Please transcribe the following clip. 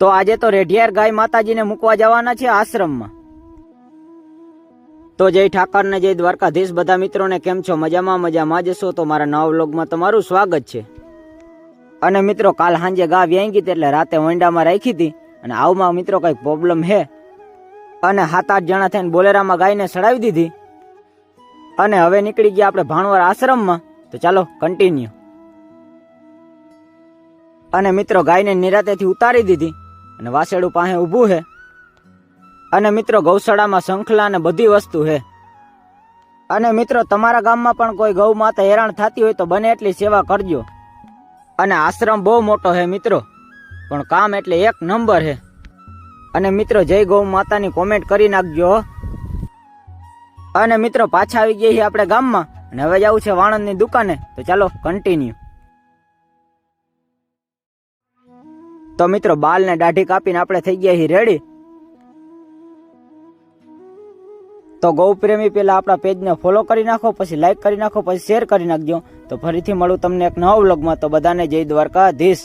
તો આજે તો રેઢિયાર ગાય માતાજીને મૂકવા જવાના છે આશ્રમમાં। તો જય ઠાકર ને જય દ્વારકાધીશ બધા મિત્રોને કેમ છો? મજામાં જશો તો મારા નવા વ્લોગમાં તમારું સ્વાગત છે। અને મિત્રો કાલ સાંજે ગા વ્યાઈ ગઈ એટલે રાતે વંડામાં રાખી હતી અને આવમાં મિત્રો કઈક પ્રોબ્લેમ હે અને 7-8 જણા થઈને બોલેરામાં ગાયને ચડાવી દીધી અને હવે નીકળી ગયા આપણે ભાણવર આશ્રમમાં। તો ચાલો કન્ટિન્યુ। અને મિત્રો ગાયને નિરાતેથી ઉતારી દીધી અને વાસેડું પાસે ઊભું છે અને મિત્રો ગૌશાળામાં શંખલા ને બધી વસ્તુ છે। અને મિત્રો તમારા ગામમાં પણ કોઈ ગૌ માતા હેરાન થતી હોય તો બને એટલી સેવા કરજો। અને આશ્રમ બહુ મોટો છે મિત્રો, પણ કામ એટલે એક નંબર છે। અને મિત્રો જય ગૌ માતાની કોમેન્ટ કરી નાખજો। અને મિત્રો પાછા આવી ગયા છીએ આપણે ગામમાં અને હવે જવું છે વાણંદની દુકાને। તો ચાલો કન્ટિન્યુ। તો મિત્રો બાલ ને દાઢી કાપીને આપણે થઈ ગયા છીએ રેડી। તો ગૌ પ્રેમી પેલા આપણા પેજને ફોલો કરી નાખો, પછી લાઈક કરી નાખો, પછી શેર કરી નાખજો। તો ફરીથી મળું તમને એક નવા વ્લોગમાં। તો બધાને જય દ્વારકાધીશ।